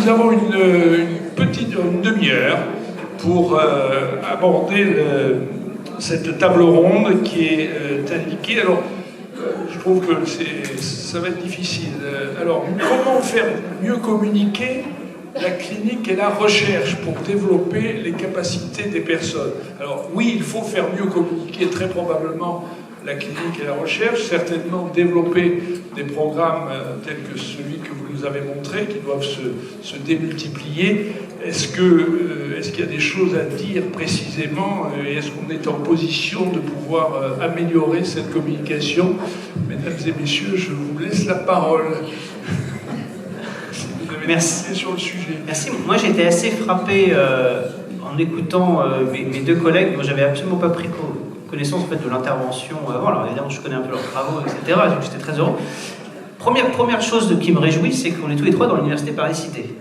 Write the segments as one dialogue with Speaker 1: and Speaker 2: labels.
Speaker 1: nous avons une demi-heure pour aborder cette table ronde qui est indiquée. Alors, je trouve que ça va être difficile. Alors, comment faire mieux communiquer la clinique et la recherche pour développer les capacités des personnes? Alors, oui, il faut faire mieux communiquer très probablement la clinique et la recherche, certainement développer des programmes tels que celui que vous nous avez montré, qui doivent se démultiplier. Est-ce qu'il y a des choses à dire précisément et est-ce qu'on est en position de pouvoir améliorer cette communication? Mesdames et messieurs, je vous laisse la parole. Si vous avez des idées sur le sujet.
Speaker 2: Merci. Moi, j'ai été assez frappé en écoutant mes deux collègues. Moi, j'avais absolument pas pris connaissance en fait, de l'intervention. Alors évidemment, je connais un peu leurs travaux, etc. Donc j'étais très heureux. Première chose qui me réjouit, c'est qu'on est tous les trois dans l'université Paris-Cité.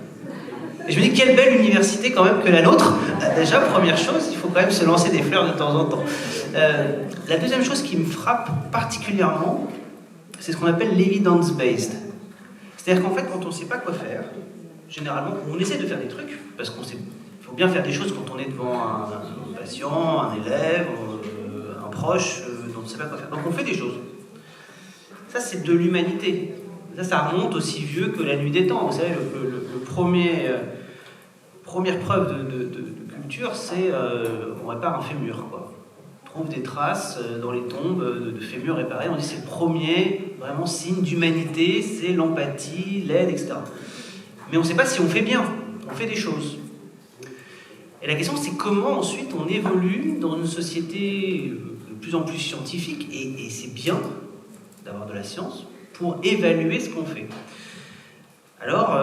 Speaker 2: Et je me dis, quelle belle université quand même que la nôtre. Déjà, première chose, il faut quand même se lancer des fleurs de temps en temps. La deuxième chose qui me frappe particulièrement, c'est ce qu'on appelle l'evidence-based. C'est-à-dire qu'en fait, quand on ne sait pas quoi faire, généralement, on essaie de faire des trucs, parce qu'il faut bien faire des choses quand on est devant un patient, un élève, un proche, dont on ne sait pas quoi faire. Donc on fait des choses. Ça, c'est de l'humanité. Ça remonte aussi vieux que la nuit des temps. Vous savez, première preuve de culture, c'est on répare un fémur, quoi. On trouve des traces dans les tombes de fémurs réparés. On dit c'est le premier vraiment signe d'humanité, c'est l'empathie, l'aide, etc. Mais on ne sait pas si on fait bien. On fait des choses. Et la question, c'est comment ensuite on évolue dans une société de plus en plus scientifique, et c'est bien d'avoir de la science pour évaluer ce qu'on fait. Alors,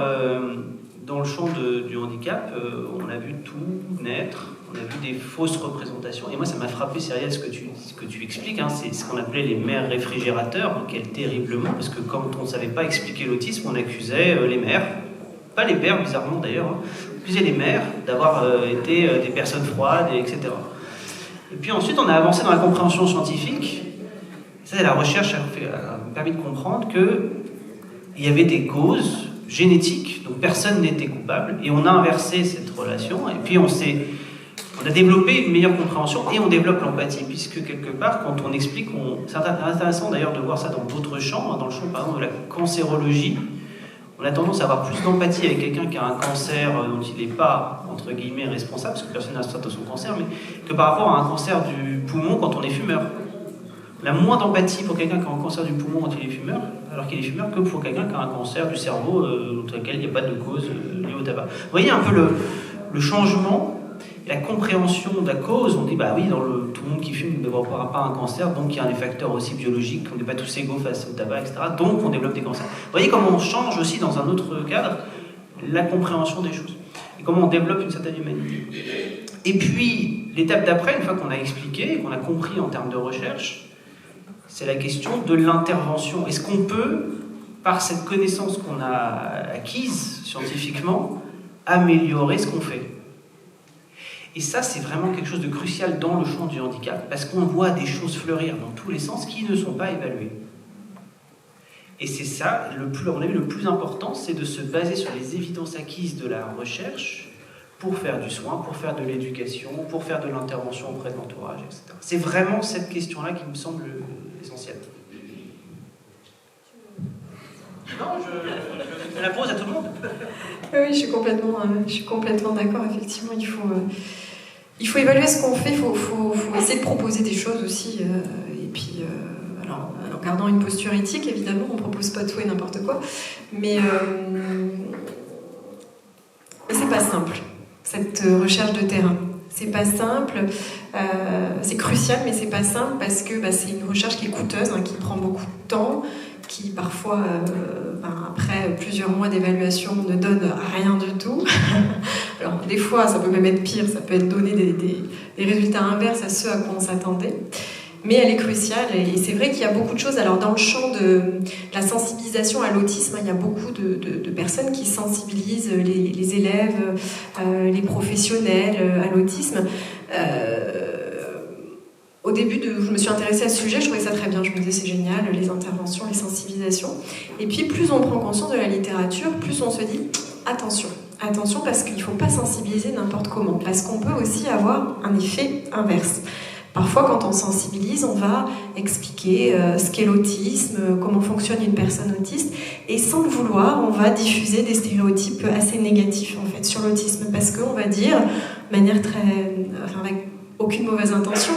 Speaker 2: dans le champ du handicap, on a vu tout naître, on a vu des fausses représentations, et moi ça m'a frappé, Cyrielle, ce que tu expliques, hein, c'est ce qu'on appelait les mères réfrigérateurs, quel terriblement, parce que quand on ne savait pas expliquer l'autisme, on accusait les mères, pas les pères bizarrement d'ailleurs, hein, on accusait les mères d'avoir été des personnes froides, etc. Et puis ensuite on a avancé dans la compréhension scientifique. Ça, la recherche a permis de comprendre qu'il y avait des causes génétiques, donc personne n'était coupable, et on a inversé cette relation, et puis on a développé une meilleure compréhension, et on développe l'empathie, puisque quelque part, quand on explique, c'est intéressant d'ailleurs de voir ça dans d'autres champs, dans le champ par exemple de la cancérologie, on a tendance à avoir plus d'empathie avec quelqu'un qui a un cancer dont il n'est pas, entre guillemets, responsable, parce que personne n'a de son cancer, mais que par rapport à un cancer du poumon quand on est fumeur. On a moins d'empathie pour quelqu'un qui a un cancer du poumon quand il est fumeur, alors qu'il est fumeur, que pour quelqu'un qui a un cancer du cerveau, dans lequel il n'y a pas de cause liée au tabac. Vous voyez un peu le changement, la compréhension de la cause. On dit, bah oui, tout le monde qui fume ne développera pas un cancer, donc il y a des facteurs aussi biologiques, on n'est pas tous égaux face au tabac, etc. Donc on développe des cancers. Vous voyez comment on change aussi dans un autre cadre la compréhension des choses, et comment on développe une certaine humanité. Et puis, l'étape d'après, une fois qu'on a expliqué, qu'on a compris en termes de recherche, c'est la question de l'intervention. Est-ce qu'on peut, par cette connaissance qu'on a acquise scientifiquement, améliorer ce qu'on fait? Et ça, c'est vraiment quelque chose de crucial dans le champ du handicap, parce qu'on voit des choses fleurir dans tous les sens qui ne sont pas évaluées. Et c'est ça, à mon avis, le plus important, c'est de se baser sur les évidences acquises de la recherche pour faire du soin, pour faire de l'éducation, pour faire de l'intervention auprès de l'entourage, etc. C'est vraiment cette question-là qui me semble essentielle. Non, je la pose à tout le monde.
Speaker 3: Oui, je suis complètement d'accord. Effectivement, il faut évaluer ce qu'on fait, il faut essayer de proposer des choses aussi. Et puis, alors, en gardant une posture éthique, évidemment, on ne propose pas tout et n'importe quoi. Mais c'est pas simple, cette recherche de terrain. C'est pas simple, c'est crucial, mais c'est pas simple parce que c'est une recherche qui est coûteuse, qui prend beaucoup de temps, qui parfois, après plusieurs mois d'évaluation, ne donne rien du tout. Alors des fois, ça peut même être pire, ça peut être donner des résultats inverses à ceux à quoi on s'attendait. Mais elle est cruciale, et c'est vrai qu'il y a beaucoup de choses. Alors dans le champ de la sensibilisation à l'autisme, il y a beaucoup de personnes qui sensibilisent les élèves, les professionnels à l'autisme. Au début, je me suis intéressée à ce sujet, je trouvais ça très bien, je me disais c'est génial, les interventions, les sensibilisations. Et puis plus on prend conscience de la littérature, plus on se dit attention, attention parce qu'il ne faut pas sensibiliser n'importe comment, parce qu'on peut aussi avoir un effet inverse. Parfois, quand on sensibilise, on va expliquer ce qu'est l'autisme, comment fonctionne une personne autiste, et sans le vouloir, on va diffuser des stéréotypes assez négatifs en fait sur l'autisme, parce qu'on va dire, de manière avec aucune mauvaise intention,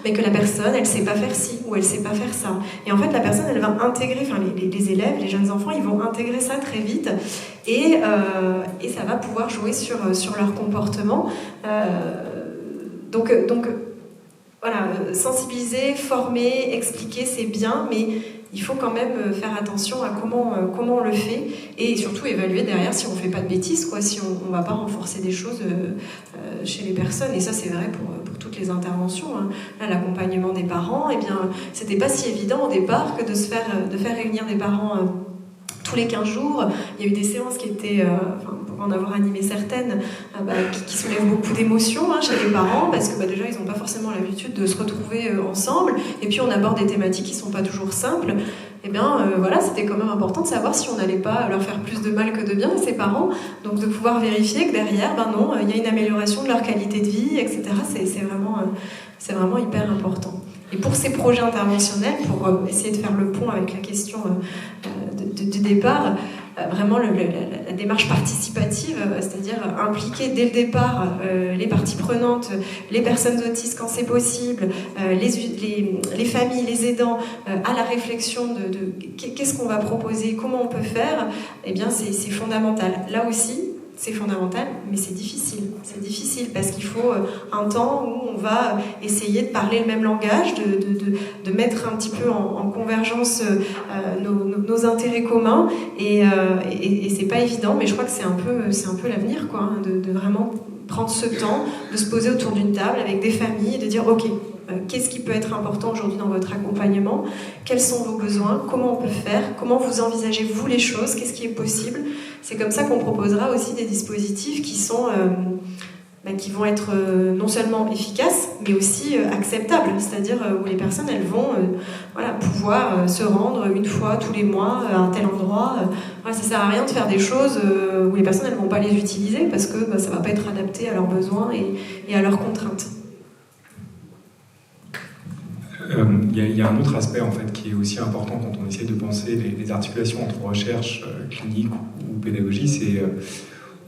Speaker 3: mais que la personne, elle sait pas faire ci ou elle sait pas faire ça. Et en fait, la personne, elle va intégrer, les élèves, les jeunes enfants, ils vont intégrer ça très vite, et ça va pouvoir jouer sur leur comportement. Donc voilà, sensibiliser, former, expliquer, c'est bien, mais il faut quand même faire attention à comment on le fait, et surtout évaluer derrière si on fait pas de bêtises, quoi, si on ne va pas renforcer des choses chez les personnes. Et ça, c'est vrai pour toutes les interventions. Là, l'accompagnement des parents, eh bien, c'était pas si évident au départ que de faire réunir des parents tous les 15 jours. Il y a eu des séances qui étaient, pour en avoir animé certaines, qui soulèvent beaucoup d'émotions chez les parents, parce que déjà, ils n'ont pas forcément l'habitude de se retrouver ensemble, et puis on aborde des thématiques qui ne sont pas toujours simples. Eh bien, voilà, c'était quand même important de savoir si on n'allait pas leur faire plus de mal que de bien, ces parents, donc de pouvoir vérifier que derrière, non, il y a une amélioration de leur qualité de vie, etc. C'est vraiment hyper important. Et pour ces projets interventionnels, pour essayer de faire le pont avec la question du départ, vraiment la démarche participative, c'est-à-dire impliquer dès le départ les parties prenantes, les personnes autistes quand c'est possible, les familles, les aidants, à la réflexion de qu'est-ce qu'on va proposer, comment on peut faire, eh bien c'est fondamental. Là aussi, c'est fondamental, mais c'est difficile. C'est difficile parce qu'il faut un temps où on va essayer de parler le même langage, de mettre un petit peu en convergence nos intérêts communs, et c'est pas évident, mais je crois que c'est un peu l'avenir, quoi, de vraiment prendre ce temps, de se poser autour d'une table avec des familles et de dire ok, qu'est-ce qui peut être important aujourd'hui dans votre accompagnement, quels sont vos besoins, comment on peut faire, comment vous envisagez vous les choses, qu'est-ce qui est possible. C'est comme ça qu'on proposera aussi des dispositifs qui vont être non seulement efficaces, mais aussi acceptables, c'est-à-dire où les personnes elles vont pouvoir se rendre une fois tous les mois à un tel endroit. Ça sert à rien de faire des choses où les personnes elles vont pas les utiliser parce que ça va pas être adapté à leurs besoins et à leurs contraintes.
Speaker 4: Il y a un autre aspect en fait qui est aussi important quand on essaie de penser les articulations entre recherche clinique ou pédagogie, c'est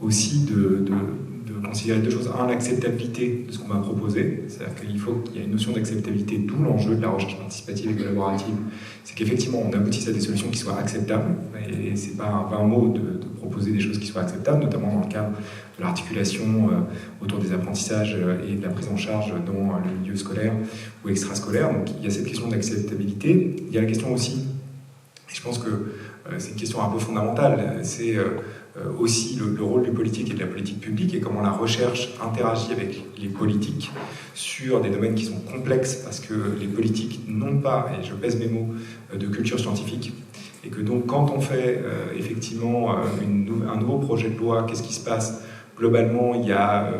Speaker 4: aussi de considérer deux choses. Un, l'acceptabilité de ce qu'on va proposer, c'est-à-dire qu'il faut qu'il y ait une notion d'acceptabilité, d'où l'enjeu de la recherche participative et collaborative, c'est qu'effectivement on aboutisse à des solutions qui soient acceptables, et c'est pas un vain mot de proposer des choses qui soient acceptables, notamment dans le cadre de l'articulation autour des apprentissages et de la prise en charge dans le milieu scolaire ou extrascolaire. Donc il y a cette question d'acceptabilité. Il y a la question aussi, et je pense que c'est une question un peu fondamentale, c'est aussi le rôle du politique et de la politique publique, et comment la recherche interagit avec les politiques sur des domaines qui sont complexes, parce que les politiques n'ont pas, et je pèse mes mots, de culture scientifique. Et que donc quand on fait effectivement un nouveau projet de loi, qu'est-ce qui se passe ? Globalement, il y a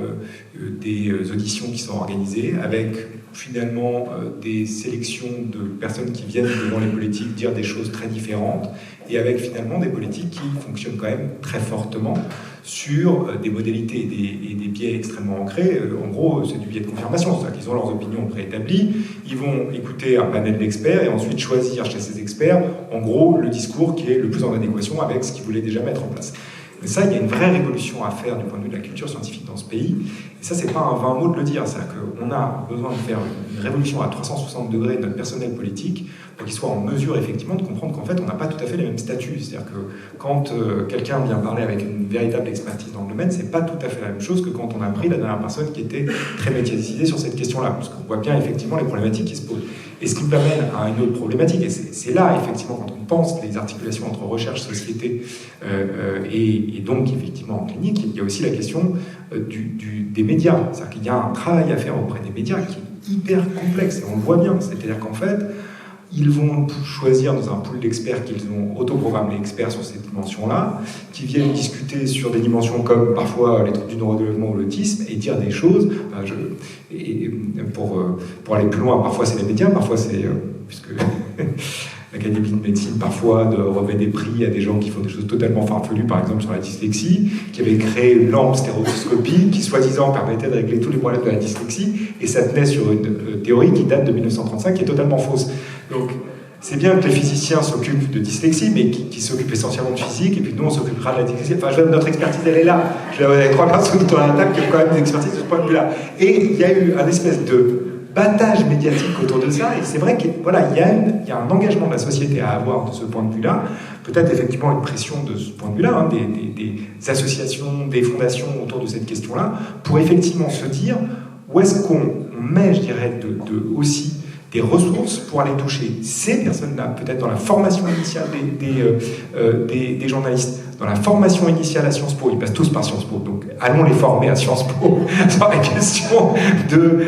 Speaker 4: des auditions qui sont organisées avec finalement des sélections de personnes qui viennent devant les politiques dire des choses très différentes, et avec finalement des politiques qui fonctionnent quand même très fortement sur des modalités et des biais extrêmement ancrés. En gros, c'est du biais de confirmation, c'est-à-dire qu'ils ont leurs opinions préétablies, ils vont écouter un panel d'experts et ensuite choisir chez ces experts, en gros, le discours qui est le plus en adéquation avec ce qu'ils voulaient déjà mettre en place. Mais ça, il y a une vraie révolution à faire du point de vue de la culture scientifique dans ce pays. Et ça, c'est pas un vain mot de le dire. C'est-à-dire qu'on a besoin de faire une révolution à 360 degrés de notre personnel politique pour qu'il soit en mesure, effectivement, de comprendre qu'en fait, on n'a pas tout à fait les mêmes statuts. C'est-à-dire que quand quelqu'un vient parler avec une véritable expertise dans le domaine, c'est pas tout à fait la même chose que quand on a pris la dernière personne qui était très médiatisée sur cette question-là. Parce qu'on voit bien, effectivement, les problématiques qui se posent. Et ce qui nous amène à une autre problématique, et c'est là, effectivement, quand on pense les articulations entre recherche, société et donc, effectivement, en clinique, il y a aussi la question des médias. C'est-à-dire qu'il y a un travail à faire auprès des médias qui est hyper complexe, et on le voit bien. C'est-à-dire qu'en fait, ils vont choisir dans un pool d'experts qu'ils ont autoprogrammé experts sur ces dimensions-là, qui viennent discuter sur des dimensions comme parfois les troubles du neurodéveloppement ou l'autisme, et dire des choses. Pour aller plus loin, parfois c'est les médias, parfois c'est puisque l'Académie de médecine parfois remet des prix à des gens qui font des choses totalement farfelues, par exemple sur la dyslexie, qui avait créé une lampe stéréoscopique qui soi-disant permettait de régler tous les problèmes de la dyslexie, et ça tenait sur une théorie qui date de 1935 qui est totalement fausse. Donc c'est bien que les physiciens s'occupent de dyslexie, mais qui s'occupent essentiellement de physique, et puis nous on s'occupera de la dyslexie. Enfin, notre expertise elle est là. Il y a 3 personnes autour de la table qui ont quand même des expertises de ce point de vue-là. Et il y a eu un espèce de battage médiatique autour de ça, et c'est vrai qu'il voilà, y a un engagement de la société à avoir de ce point de vue-là, peut-être effectivement une pression de ce point de vue-là, hein, des associations, des fondations autour de cette question-là, pour effectivement se dire où est-ce qu'on met, je dirais, aussi des ressources pour aller toucher ces personnes-là, peut-être dans la formation initiale des journalistes, dans la formation initiale à Sciences Po, ils passent tous par Sciences Po, donc allons les former à Sciences Po sur la question de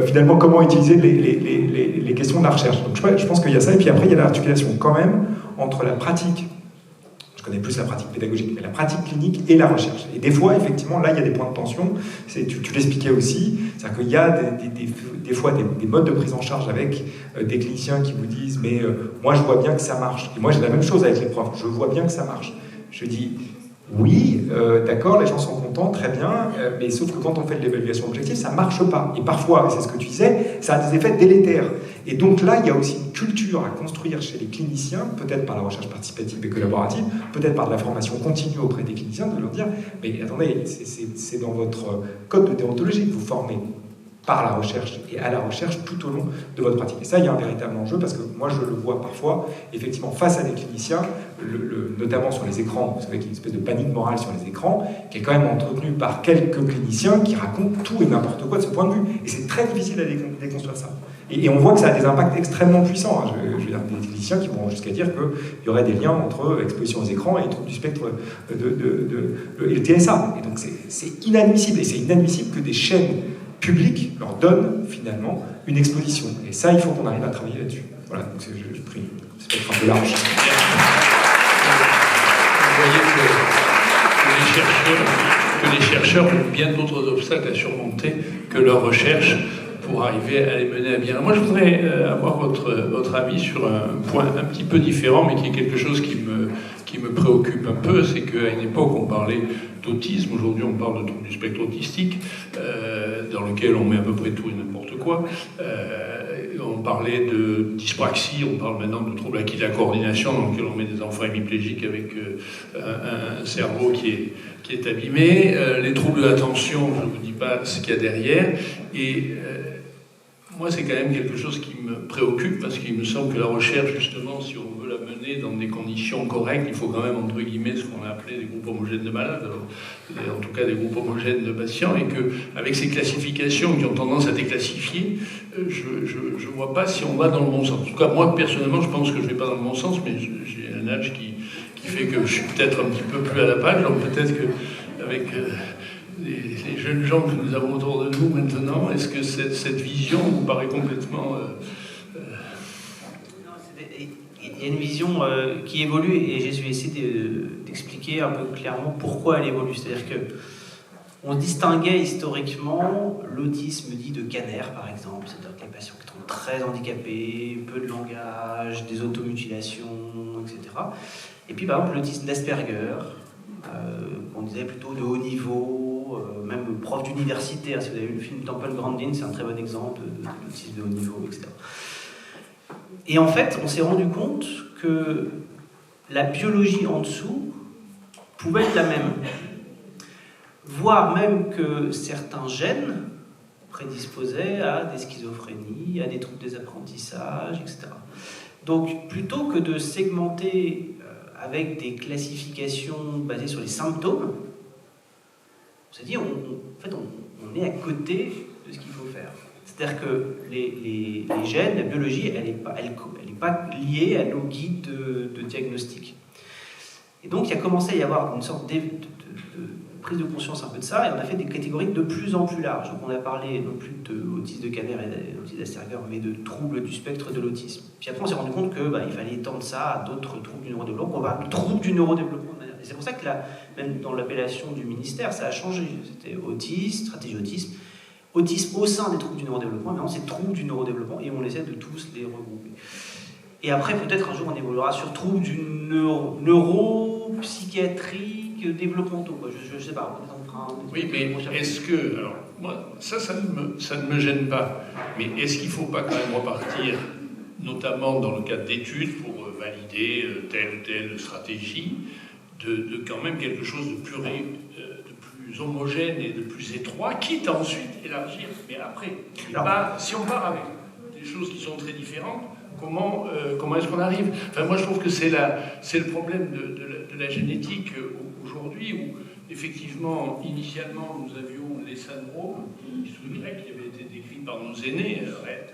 Speaker 4: finalement comment utiliser les questions de la recherche. Donc je pense qu'il y a ça, et puis après il y a l'articulation quand même entre la pratique, je connais plus la pratique pédagogique, mais la pratique clinique et la recherche. Et des fois, effectivement, là, il y a des points de tension. Tu l'expliquais aussi, c'est-à-dire qu'il y a des fois des modes de prise en charge avec des cliniciens qui vous disent « mais moi, je vois bien que ça marche ». Et moi, j'ai la même chose avec les profs. Je vois bien que ça marche. Je dis « oui, d'accord, les gens sont contents, très bien, mais sauf que quand on fait de l'évaluation objective, ça ne marche pas. Et parfois, c'est ce que tu disais, ça a des effets délétères. Et donc là, il y a aussi une culture à construire chez les cliniciens, peut-être par la recherche participative et collaborative, peut-être par de la formation continue auprès des cliniciens, de leur dire « mais attendez, c'est dans votre code de déontologie que vous formez par la recherche et à la recherche tout au long de votre pratique. » Et ça, il y a un véritable enjeu, parce que moi, je le vois parfois, effectivement, face à des cliniciens, notamment sur les écrans, vous savez qu'il y a une espèce de panique morale sur les écrans, qui est quand même entretenue par quelques cliniciens qui racontent tout et n'importe quoi de ce point de vue. Et c'est très difficile à déconstruire ça. Et on voit que ça a des impacts extrêmement puissants. Hein. Je veux dire, des cliniciens qui vont jusqu'à dire qu'il y aurait des liens entre exposition aux écrans et troubles du spectre et le TSA. Et donc c'est inadmissible. Et c'est inadmissible que des chaînes publiques leur donnent finalement une exposition. Et ça, il faut qu'on arrive à travailler là-dessus. Voilà, donc je prie. C'est peut-être un peu large.
Speaker 1: Vous voyez que les chercheurs ont bien d'autres obstacles à surmonter que leur recherche pour arriver à les mener à bien. Moi, je voudrais avoir votre avis sur un point un petit peu différent, mais qui est quelque chose qui me préoccupe un peu. C'est qu'à une époque, on parlait d'autisme. Aujourd'hui, on parle de trouble du spectre autistique, dans lequel on met à peu près tout et n'importe quoi. On parlait de dyspraxie, on parle maintenant de trouble acquis de la coordination, dans lequel on met des enfants hémiplégiques avec un cerveau qui est abîmé. Les troubles de l'attention, je ne vous dis pas ce qu'il y a derrière. Et moi, c'est quand même quelque chose qui me préoccupe, parce qu'il me semble que la recherche, justement, si on veut la mener dans des conditions correctes, il faut quand même, entre guillemets, ce qu'on a appelé des groupes homogènes de malades, en tout cas des groupes homogènes de patients, et qu'avec ces classifications qui ont tendance à déclassifier, je ne vois pas si on va dans le bon sens. En tout cas, moi, personnellement, je pense que je ne vais pas dans le bon sens, mais j'ai un âge qui fait que je suis peut-être un petit peu plus à la page, donc peut-être qu'avec les jeunes gens que nous avons autour de nous maintenant, est-ce que cette vision vous paraît complètement...
Speaker 2: Il y a une vision qui évolue, et j'ai essayé d'expliquer un peu clairement pourquoi elle évolue. C'est-à-dire qu'on distinguait historiquement l'autisme dit de Kanner, par exemple, c'est-à-dire que les patients qui sont très handicapés, peu de langage, des automutilations, etc. Et puis par exemple l'autisme d'Asperger, on disait plutôt de haut niveau, même prof d'université. Si vous avez vu le film Temple Grandin, c'est un très bon exemple de l'autisme de haut niveau, etc. Et en fait, on s'est rendu compte que la biologie en dessous pouvait être la même. Voire même que certains gènes prédisposaient à des schizophrénies, à des troubles des apprentissages, etc. Donc, plutôt que de segmenter avec des classifications basées sur les symptômes, on s'est dit, on est à côté de ce qu'il faut faire. C'est-à-dire que les gènes, la biologie, elle n'est pas liée à nos guides de diagnostic. Et donc, il a commencé à y avoir une sorte de prise de conscience un peu de ça, et on a fait des catégories de plus en plus larges. Donc, on a parlé non plus d'autisme de Kanner et d'autisme d'Asperger, mais de troubles du spectre de l'autisme. Puis après, on s'est rendu compte qu'il fallait étendre ça à d'autres troubles du neurodéveloppement. On va parler de troubles du neurodéveloppement. Et c'est pour ça que même dans l'appellation du ministère, ça a changé. C'était autisme, stratégie autisme. Autisme au sein des troubles du neurodéveloppement, maintenant c'est troubles du neurodéveloppement, et on essaie de tous les regrouper. Et après, peut-être un jour, on évoluera sur troubles du neuropsychiatrique développementaux. Je ne sais pas.
Speaker 1: Oui, mais est-ce que... Alors, moi, ça ne me gêne pas. Mais est-ce qu'il ne faut pas quand même repartir, notamment dans le cadre d'études, pour valider telle ou telle stratégie, de quand même quelque chose de plus homogène et de plus étroit, quitte à ensuite élargir. Mais après, si on part avec des choses qui sont très différentes, comment est-ce qu'on arrive? Enfin, moi, je trouve que c'est le problème de la génétique aujourd'hui, où effectivement, initialement, nous avions les syndromes grecques qui avaient été décrits par nos aînés, Rett,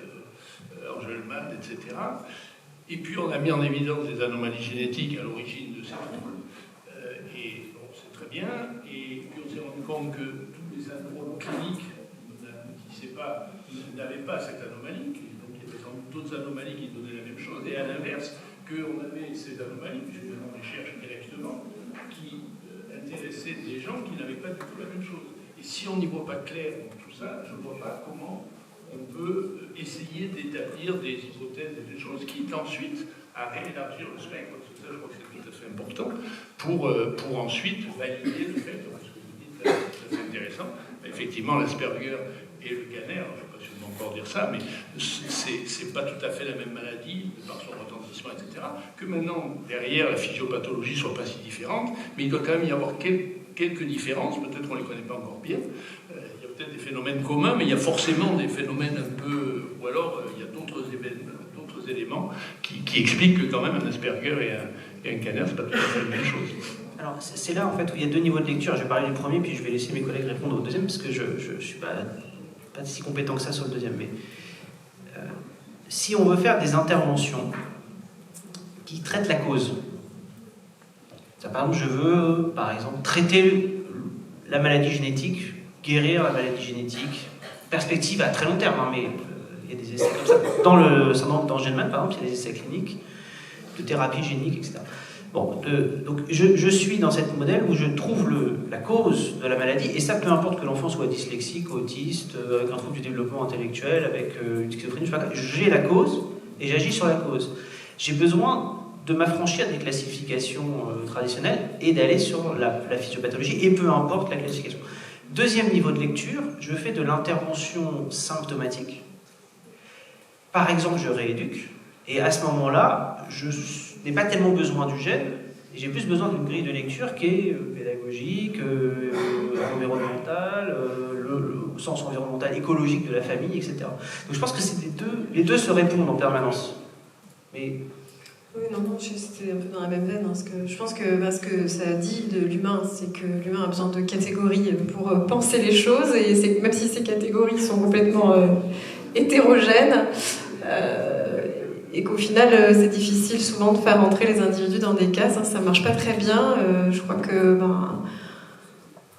Speaker 1: Angelman, etc. Et puis, on a mis en évidence des anomalies génétiques à l'origine de ces troubles. Et bon, c'est très bien. Et puis, on s'est rendu compte que tous les syndromes cliniques n'avaient pas cette anomalie. Donc, il y avait sans doute d'autres anomalies qui donnaient la même chose. Et à l'inverse, qu'on avait ces anomalies, puisque on les cherche directement, qui intéressaient des gens qui n'avaient pas du tout la même chose. Et si on n'y voit pas clair dans tout ça, je ne vois pas comment on peut essayer d'établir des hypothèses et des choses, quitte ensuite à réélargir le spectre. Parce que ça, je crois que c'est tout à fait important, pour ensuite valider le fait, parce que vous dites, c'est tout à fait intéressant, effectivement, l'Asperger et le Kanner, je ne sais pas si on peut encore dire ça, mais c'est pas tout à fait la même maladie, par son retentissement, etc., que maintenant, derrière, la physiopathologie ne soit pas si différente, mais il doit quand même y avoir quelques différences, peut-être qu'on ne les connaît pas encore bien. Il y a peut-être des phénomènes communs, mais il y a forcément des phénomènes un peu... Ou alors, il y a d'autres éléments qui expliquent que quand même un Asperger et un Kanner, c'est pas tout à fait la même chose.
Speaker 2: Alors, c'est là, en fait, où il y a deux niveaux de lecture. Je vais parler du premier, puis je vais laisser mes collègues répondre au deuxième, parce que je ne suis pas si compétent que ça sur le deuxième. Mais si on veut faire des interventions qui traitent la cause, ça, par exemple, je veux, par exemple, traiter la maladie génétique, guérir la maladie génétique, perspective à très long terme, hein, mais il y a des essais comme ça. Dans le syndrome d'Angelman, par exemple, il y a des essais cliniques de thérapie génique, etc. Bon, donc je suis dans cette modèle où je trouve la cause de la maladie, et ça, peu importe que l'enfant soit dyslexique, autiste, avec un trouble du développement intellectuel, avec une schizophrénie, je sais pas, j'ai la cause et j'agis sur la cause. J'ai besoin de m'affranchir des classifications traditionnelles et d'aller sur la physiopathologie, et peu importe la classification. Deuxième niveau de lecture, je fais de l'intervention symptomatique. Par exemple, je rééduque, et à ce moment-là, je n'ai pas tellement besoin du gène, et j'ai plus besoin d'une grille de lecture qui est pédagogique, environnementale, le sens environnemental, écologique de la famille, etc. Donc je pense que les deux se répondent en permanence. Mais...
Speaker 3: Oui, non, c'était un peu dans la même veine. Hein, je pense que ce que ça dit de l'humain, c'est que l'humain a besoin de catégories pour penser les choses, et même si ces catégories sont complètement hétérogènes, et qu'au final, c'est difficile souvent de faire entrer les individus dans des cases, hein, ça ne marche pas très bien. Je crois que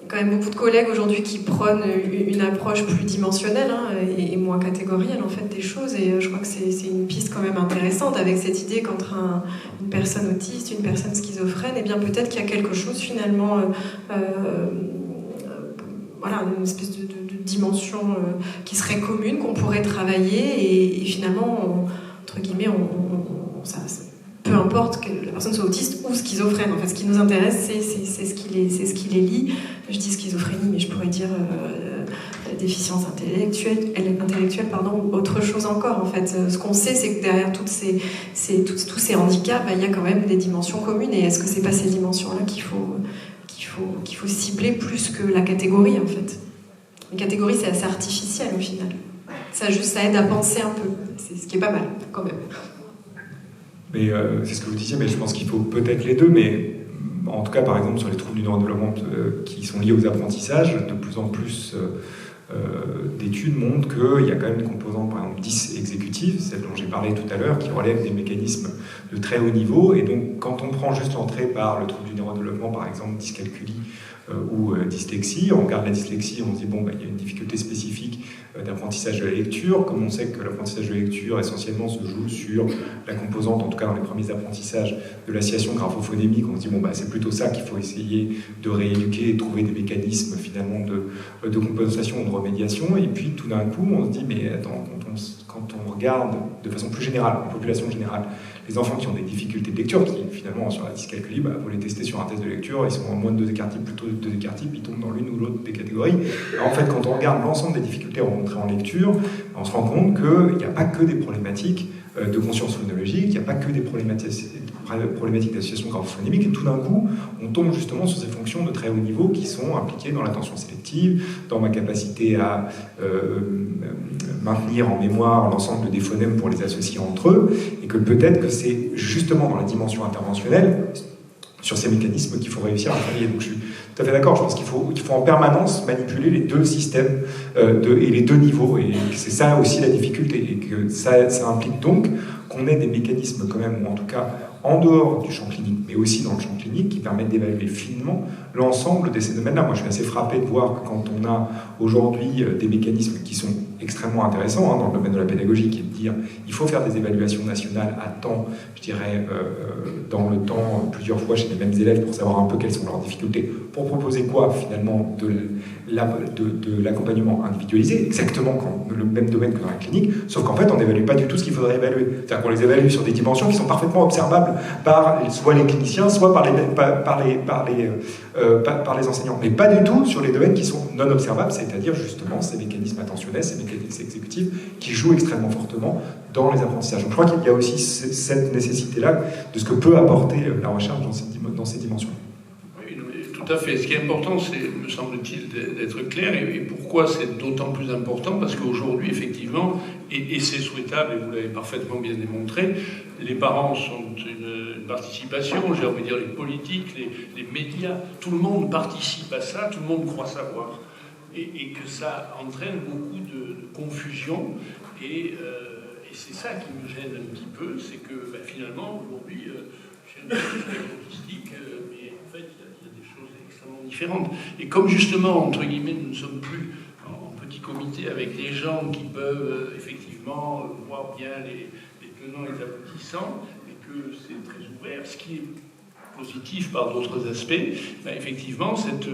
Speaker 3: y a quand même beaucoup de collègues aujourd'hui qui prônent une approche plus dimensionnelle, hein, et moins catégorielle en fait des choses, et je crois que c'est une piste quand même intéressante, avec cette idée qu'entre une personne autiste, une personne schizophrène, et bien peut-être qu'il y a quelque chose finalement, voilà, une espèce de dimension qui serait commune, qu'on pourrait travailler, et finalement, entre guillemets, peu importe que la personne soit autiste ou schizophrène. En fait, ce qui nous intéresse, c'est ce qui les lie. Je dis schizophrénie, mais je pourrais dire déficience intellectuelle, ou autre chose encore. En fait, ce qu'on sait, c'est que derrière tous ces handicaps, il y a quand même des dimensions communes. Et est-ce que c'est pas ces dimensions-là qu'il faut cibler plus que la catégorie, en fait? Une catégorie, c'est assez artificiel au final. Ça aide à penser un peu. C'est ce qui est pas mal, quand même.
Speaker 4: Mais c'est ce que vous disiez, mais je pense qu'il faut peut-être les deux, mais en tout cas, par exemple, sur les troubles du neurodéveloppement qui sont liés aux apprentissages, de plus en plus d'études montrent qu'il y a quand même une composante, par exemple, 10 exécutive, celle dont j'ai parlé tout à l'heure, qui relève des mécanismes de très haut niveau, et donc quand on prend juste l'entrée par le trouble du neurodéveloppement, par exemple, dyscalculie ou dyslexie, on regarde la dyslexie, on se dit, bon, il y a une difficulté spécifique d'apprentissage de la lecture. Comme on sait que l'apprentissage de la lecture essentiellement se joue sur la composante, en tout cas dans les premiers apprentissages, de l'association graphophonemique, on se dit bon c'est plutôt ça qu'il faut essayer de rééduquer et de trouver des mécanismes finalement de compensation ou de remédiation. Et puis tout d'un coup on se dit mais attends, quand on regarde de façon plus générale, en population générale, les enfants qui ont des difficultés de lecture, qui finalement sur la dyscalculie, vous les testez sur un test de lecture, ils sont en moins de 2 écarts types, plutôt de 2 écarts types, ils tombent dans l'une ou l'autre des catégories. Alors, en fait, quand on regarde l'ensemble des difficultés rencontrées en lecture, on se rend compte qu'il n'y a pas que des problématiques de conscience phonologique, il n'y a pas que des problématiques d'association graphophonique, et tout d'un coup, on tombe justement sur ces fonctions de très haut niveau qui sont impliquées dans l'attention sélective, dans ma capacité à maintenir en mémoire l'ensemble des phonèmes pour les associer entre eux, et que peut-être que c'est justement dans la dimension interventionnelle, sur ces mécanismes, qu'il faut réussir à travailler. Donc je suis tout à fait d'accord, je pense qu'il faut en permanence manipuler les deux systèmes et les deux niveaux, et c'est ça aussi la difficulté, et que ça implique donc qu'on ait des mécanismes quand même, ou en tout cas en dehors du champ clinique, mais aussi dans le champ clinique, qui permettent d'évaluer finement l'ensemble de ces domaines-là. Moi, je suis assez frappé de voir que quand on a aujourd'hui des mécanismes qui sont extrêmement intéressants dans le domaine de la pédagogie, qui est de dire il faut faire des évaluations nationales à temps, je dirais, dans le temps, plusieurs fois chez les mêmes élèves, pour savoir un peu quelles sont leurs difficultés, pour proposer quoi, finalement, de l'accompagnement individualisé, exactement dans le même domaine que dans la clinique, sauf qu'en fait, on n'évalue pas du tout ce qu'il faudrait évaluer. C'est-à-dire qu'on les évalue sur des dimensions qui sont parfaitement observables par soit les cliniciens, soit par les enseignants, mais pas du tout sur les domaines qui sont non observables, c'est-à-dire justement ces mécanismes attentionnels, ces mécanismes exécutifs qui jouent extrêmement fortement dans les apprentissages. Donc je crois qu'il y a aussi cette nécessité-là de ce que peut apporter la recherche dans ces dimensions.
Speaker 1: Oui, tout à fait. Ce qui est important, c'est, me semble-t-il, d'être clair, et pourquoi c'est d'autant plus important, parce qu'aujourd'hui, effectivement, et c'est souhaitable, et vous l'avez parfaitement bien démontré, les parents sont une participation, j'ai envie de dire les politiques, les médias, tout le monde participe à ça, tout le monde croit savoir, et que ça entraîne beaucoup de confusion, et c'est ça qui me gêne un petit peu, c'est que finalement, aujourd'hui, j'ai un spectre autistique, mais en fait, il y a des choses extrêmement différentes. Et comme justement, entre guillemets, nous ne sommes plus en petit comité avec des gens qui peuvent effectivement voir bien les tenants et les aboutissants, et que c'est très ouvert, ce qui est positif par d'autres aspects, effectivement, cette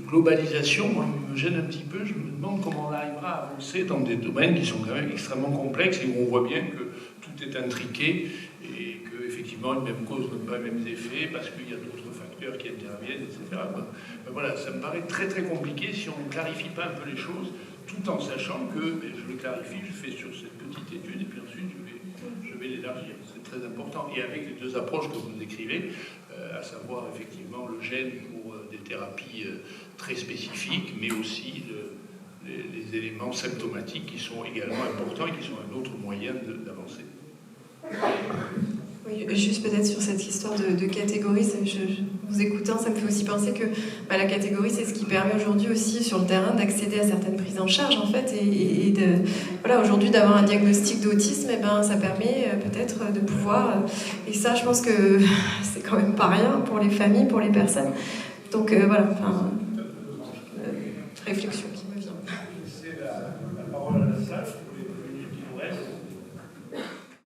Speaker 1: globalisation, moi, me gêne un petit peu. Je me demande comment on arrivera à avancer dans des domaines qui sont quand même extrêmement complexes et où on voit bien que tout est intriqué et qu'effectivement une même cause donne pas les mêmes effets parce qu'il y a d'autres facteurs qui interviennent, etc. Voilà, ça me paraît très très compliqué si on ne clarifie pas un peu les choses, tout en sachant que je le clarifie, je fais sur cette petite étude et puis ensuite je vais l'élargir. C'est très important. Et avec les deux approches que vous décrivez, à savoir effectivement le gène pour des thérapies très spécifiques, mais aussi les éléments symptomatiques qui sont également importants et qui sont un autre moyen d'avancer.
Speaker 3: Oui, juste peut-être sur cette histoire de catégorie, vous écoutant, ça me fait aussi penser que la catégorie, c'est ce qui permet aujourd'hui aussi sur le terrain d'accéder à certaines prises en charge, en fait, et aujourd'hui d'avoir un diagnostic d'autisme, ça permet peut-être de pouvoir, et ça, je pense que c'est quand même pas rien pour les familles, pour les personnes. Donc réflexion qui me